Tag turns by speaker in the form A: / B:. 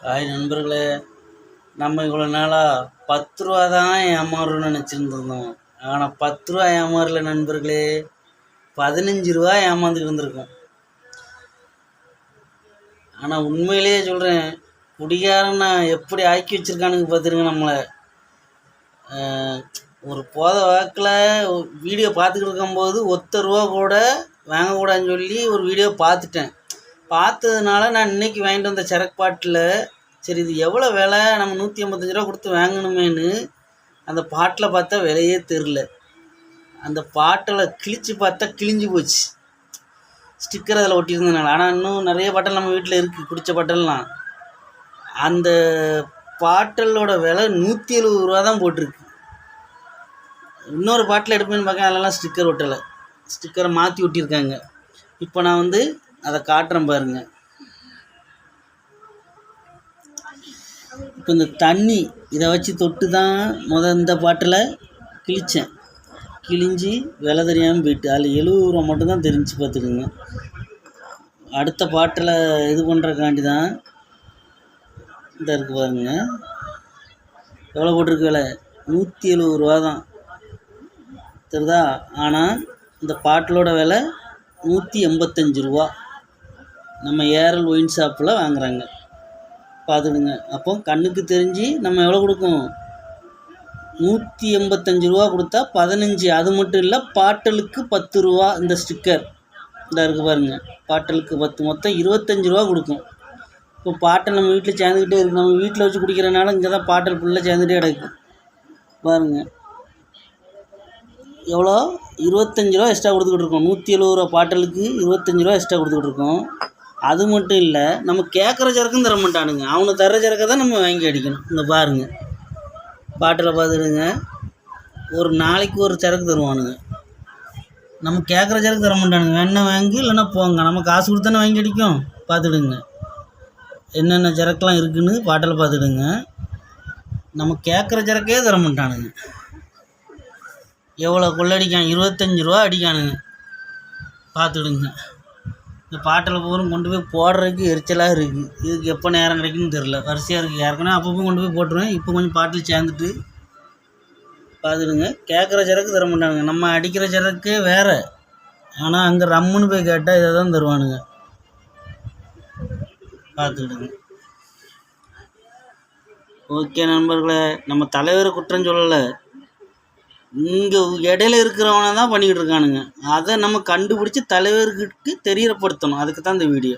A: Hi நண்பர்களே, நம்ம இவ்வளோ நாளாக 10 ரூபா தான் ஏமாறுன்னு நினச்சிருந்துருந்தோம். ஆனால் 10 ரூபா ஏமாறல நண்பர்களே, 15 ரூபா ஏமாந்துட்டு இருந்திருக்கோம். ஆனால் உண்மையிலேயே சொல்கிறேன், குடிகாரன் நான் எப்படி ஆக்கி வச்சுருக்கானுங்க பார்த்துருங்க நம்மளை. ஒரு போத வாக்கில் வீடியோ பார்த்துக்கிட்டு இருக்கும்போது ₹1 கூட வாங்கக்கூடாதுன்னு சொல்லி ஒரு வீடியோ பார்த்துட்டேன். பார்த்ததுனால நான் இன்றைக்கி வாங்கிட்டு வந்த சரக்கு பாட்டில் சரி இது எவ்வளோ விலை, நம்ம 185 ரூபா கொடுத்து வாங்கணுமேனு அந்த பாட்டில் பார்த்தா விலையே தெரில. அந்த பாட்டில் கிழித்து பார்த்தா கிழிஞ்சு போச்சு, ஸ்டிக்கர் அதில் ஒட்டியிருந்ததுனால. ஆனால் இன்னும் நிறைய பாட்டில் நம்ம வீட்டில் இருக்குது, குடித்த பாட்டல்லாம். அந்த பாட்டலோட விலை 170 ரூபா தான் போட்டிருக்கு. இன்னொரு பாட்டில் எடுப்பேன்னு பார்க்க அதெல்லாம் ஸ்டிக்கர் ஒட்டலை, ஸ்டிக்கரை மாற்றி ஒட்டியிருக்காங்க. இப்போ நான் அதை காட்டுறேன் பாருங்கள். இப்போ இந்த தண்ணி இதை வச்சு தொட்டு தான் இந்த பாட்டில் கிழித்தேன். கிழிஞ்சி விலை தெரியாமல் போயிட்டு அதில் 70 ரூபா மட்டும்தான் தெரிஞ்சு பார்த்துக்குங்க. அடுத்த பாட்டில் இது பண்ணுறக்காண்டி தான் இந்த இருக்குது பாருங்க, எவ்வளோ போட்டிருக்கு விலை, 170 ரூபா தான் தெரியுதா. ஆனால் இந்த பாட்டிலோட விலை 185 ரூபா. நம்ம ஏரல் ஒயின் ஷாப்பில் வாங்குறாங்க, பார்த்துடுங்க. அப்போ கண்ணுக்கு தெரிஞ்சு நம்ம எவ்வளோ கொடுக்கும், 185 ரூபா கொடுத்தா 15. அது மட்டும் இல்லை, பாட்டலுக்கு 10 ரூபா. இந்த ஸ்டிக்கர் இந்த இருக்குது பாருங்கள், பாட்டலுக்கு 10, மொத்தம் 25 ரூபா கொடுக்கும். இப்போ பாட்டல் நம்ம வீட்டில் சேர்ந்துக்கிட்டே இருக்குது. நம்ம வீட்டில் வச்சு குடிக்கிறனால இங்கே தான் பாட்டல் ஃபுல்லாக சேர்ந்துகிட்டே கிடக்கும் பாருங்கள். எவ்வளோ, 25 ரூபா எக்ஸ்ட்ரா கொடுத்துக்கிட்டு இருக்கோம். 170 ரூபா பாட்டலுக்கு 25 ரூபா எக்ஸ்ட்ரா கொடுத்துக்கிட்டு இருக்கோம். அது மட்டும் இல்லை, நம்ம கேட்குற சரக்கும் தர மாட்டானுங்க, அவனை தர்ற சரக்கை தான் நம்ம வாங்கி அடிக்கணும். இங்கே பாருங்கள், பாட்டில் பார்த்துடுங்க, ஒரு நாளைக்கு ஒரு சரக்கு தருவானுங்க. நம்ம கேட்குற சரக்கு தர மாட்டானுங்க. வேணா வாங்கி இல்லைன்னா போங்க, நம்ம காசு கொடுத்தானே வாங்கி அடிக்கும். பார்த்துடுங்க என்னென்ன சரக்குலாம் இருக்குதுன்னு பாட்டில் பார்த்துடுங்க. நம்ம கேட்குற சரக்கே தர மாட்டானுங்க. எவ்வளோ கொள்ளடிக்கான், 25 ரூபா அடிக்கானுங்க. பார்த்துடுங்க. இந்த பாட்டில் பூரம் கொண்டு போய் போடுறதுக்கு எரிச்சலாக இருக்குது. இதுக்கு எப்போ நேரம் கிடைக்குன்னு தெரில, வரிசையாக இருக்குது. ஏற்கனவே அப்பப்போ கொண்டு போய் போட்டுருவேன். இப்போ கொஞ்சம் பாட்டில் சேர்ந்துட்டு பார்த்துடுங்க. கேட்குற சரக்கு தர மாட்டானுங்க. நம்ம அடிக்கிற சரக்கு வேறு, ஆனால் அங்கே ரம்முன்னு போய் கேட்டால் இதை தான் தருவானுங்க. பார்த்துக்கிடுங்க. ஓகே நண்பர்களே, நம்ம தலைவர் குற்றம் சொல்லலை, இங்கே இடையில இருக்கிறவனை தான் பண்ணிக்கிட்டு இருக்கானுங்க. அதை நம்ம கண்டுபிடிச்சி தலைவர்களுக்கு தெரியப்படுத்தணும். அதுக்கு தான் இந்த வீடியோ.